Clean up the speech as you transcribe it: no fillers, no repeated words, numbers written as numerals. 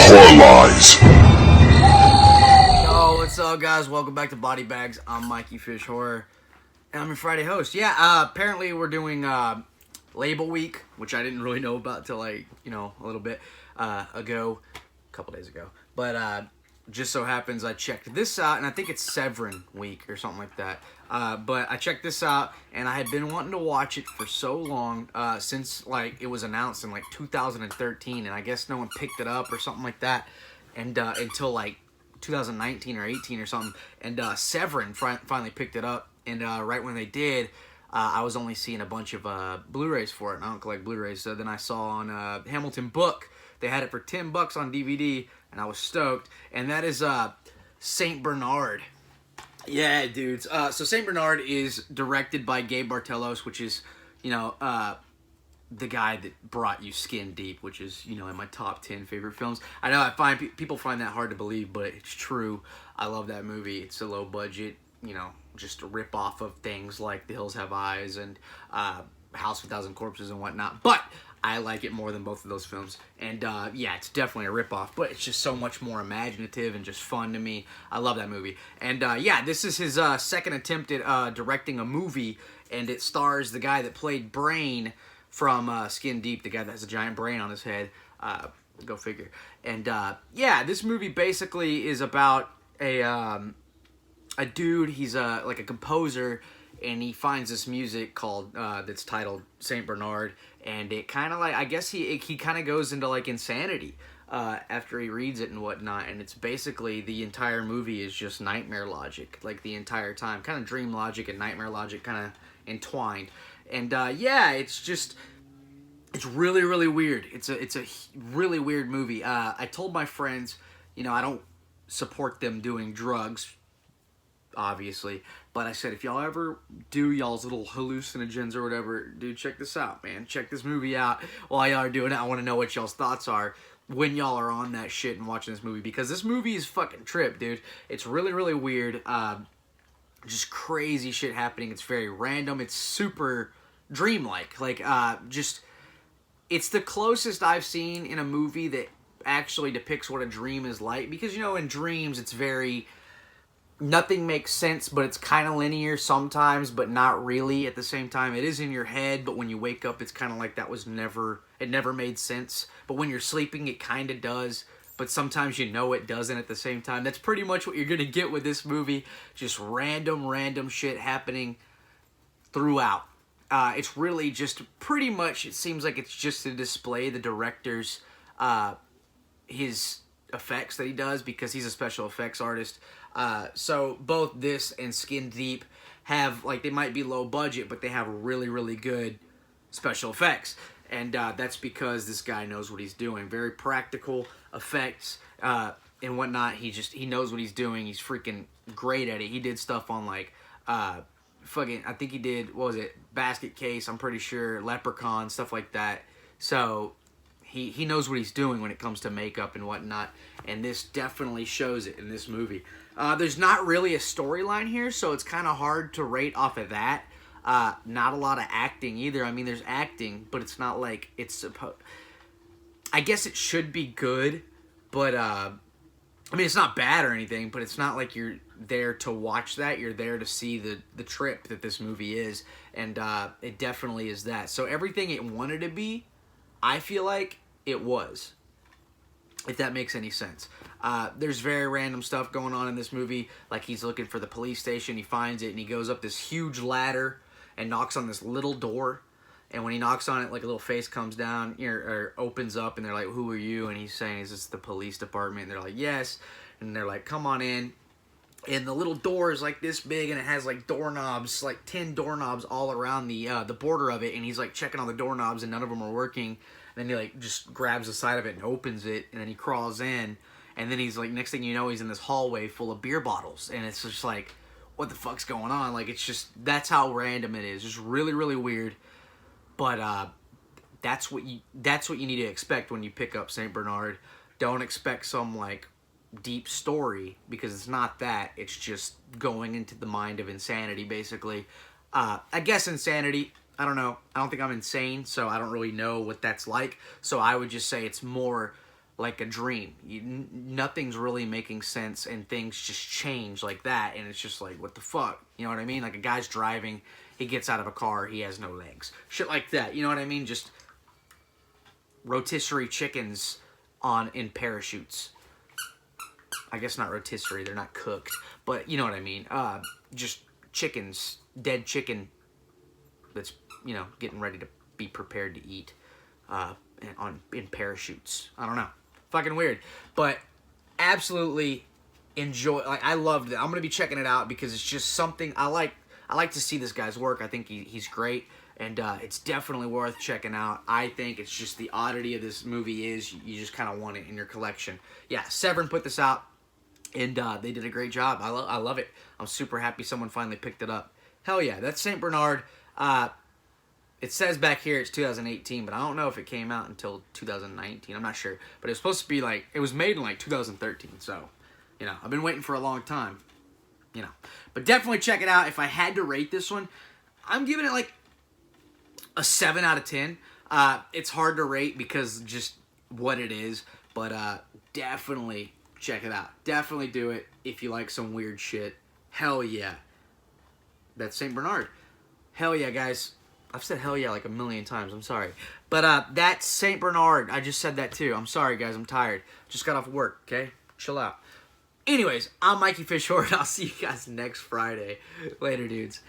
Hardcore Lies. Yo, what's up, guys? Welcome back to Body Bags. I'm MikeyFish Horror, and I'm your Friday host. Yeah, apparently we're doing Label Week, which I didn't really know about till a little bit ago, a couple days ago. But just so happens I checked this out, and I think it's Severin Week or something like that. But I checked this out, and I had been wanting to watch it for so long, since it was announced in 2013, and I guess no one picked it up or something like that, and until 2019 or 18 or something, and Severin finally picked it up, and right when they did, I was only seeing a bunch of Blu-rays for it, and I don't collect Blu-rays, so then I saw on Hamilton Book, they had it for $10 on DVD, and I was stoked, and that is Saint Bernard. Yeah, dudes. So Saint Bernard is directed by Gabe Bartelos, which is, the guy that brought you Skin Deep, which is, in my top 10 favorite films. I know people find that hard to believe, but it's true. I love that movie. It's a low budget, just a rip off of things like The Hills Have Eyes and House of a Thousand Corpses and whatnot. But I like it more than both of those films. And yeah, it's definitely a ripoff, but it's just so much more imaginative and just fun to me. I love that movie. And yeah, this is his second attempt at directing a movie, and it stars the guy that played Brain from Skin Deep, the guy that has a giant brain on his head. Go figure. And yeah, this movie basically is about a dude. He's like a composer, and he finds this music called that's titled Saint Bernard, and it kind of I guess he kind of goes into insanity after he reads it and whatnot, and it's basically the entire movie is just nightmare logic, the entire time, kind of dream logic and nightmare logic kind of entwined, and yeah, it's really, really weird. It's a really weird movie. I told my friends, I don't support them doing drugs, obviously, but I said, if y'all ever do y'all's little hallucinogens or whatever, dude, check this out, man. Check this movie out while y'all are doing it. I want to know what y'all's thoughts are when y'all are on that shit and watching this movie, because this movie is fucking trip, dude. It's really, really weird. Just crazy shit happening. It's very random. It's super dreamlike. It's the closest I've seen in a movie that actually depicts what a dream is like, because, in dreams, it's very... nothing makes sense, but it's kind of linear sometimes, but not really at the same time. It is in your head, but when you wake up, it's kind of like it never made sense. But when you're sleeping, it kind of does, but sometimes it doesn't at the same time. That's pretty much what you're going to get with this movie. Just random shit happening throughout. It's really just pretty much, it seems like it's just to display the director's, his effects that he does, because he's a special effects artist. So both this and Skin Deep have, they might be low budget, but they have really, really good special effects. And that's because this guy knows what he's doing. Very practical effects and whatnot. He knows what he's doing. He's freaking great at it. He did stuff on I think he did, what was it, Basket Case, I'm pretty sure, Leprechaun, stuff like that. So he knows what he's doing when it comes to makeup and whatnot, and this definitely shows it in this movie. There's not really a storyline here, so it's kind of hard to rate off of that. Not a lot of acting either. I mean, there's acting, but it's not like it's supposed... I guess it should be good, but it's not bad or anything, but it's not like you're there to watch that. You're there to see the trip that this movie is, and it definitely is that. So everything it wanted to be, I feel like it was, if that makes any sense. There's very random stuff going on in this movie, like he's looking for the police station, he finds it, and he goes up this huge ladder and knocks on this little door, and when he knocks on it, a little face comes down, or opens up, and they're like, who are you? And he's saying, is this the police department? And they're like, yes, and they're like, come on in. And the little door is this big, and it has doorknobs, 10 doorknobs all around the border of it, and he's checking on the doorknobs, and none of them are working. And then he just grabs the side of it and opens it, and then he crawls in, and then he's next thing you know, he's in this hallway full of beer bottles, and it's just what the fuck's going on? It's just, that's how random it is. Just really, really weird. But that's what you need to expect when you pick up Saint Bernard. Don't expect some deep story, because it's not that. It's just going into the mind of insanity, basically. I guess insanity, I don't know. I don't think I'm insane, so I don't really know what that's like. So I would just say it's more like a dream. Nothing's really making sense, and things just change like that, and it's just like, what the fuck? You know what I mean? Like a guy's driving, he gets out of a car, he has no legs. Shit like that, you know what I mean? Just rotisserie chickens in parachutes. I guess not rotisserie, they're not cooked, but you know what I mean. Just chickens, dead chicken that's, you know, getting ready to be prepared to eat in parachutes. I don't know. Fucking weird. But absolutely enjoy. Like, I loved it. I'm going to be checking it out because it's just something I like. I like to see this guy's work. I think he's great. And it's definitely worth checking out. I think it's just the oddity of this movie is you just kind of want it in your collection. Yeah, Severin put this out. And they did a great job. I love it. I'm super happy someone finally picked it up. Hell yeah. That's St. Bernard. It says back here it's 2018, but I don't know if it came out until 2019. I'm not sure. But it was supposed to be like, it was made in like 2013. So, you know, I've been waiting for a long time. You know. But definitely check it out. If I had to rate this one, I'm giving it like a 7 out of 10. It's hard to rate because just what it is. But definitely check it out. Definitely do it if you like some weird shit. Hell yeah. That's St. Bernard. Hell yeah, guys. I've said hell yeah like a million times. I'm sorry. But that's St. Bernard. I just said that too. I'm sorry, guys. I'm tired. Just got off work, okay? Chill out. Anyways, I'm MikeyFish, and I'll see you guys next Friday. Later, dudes.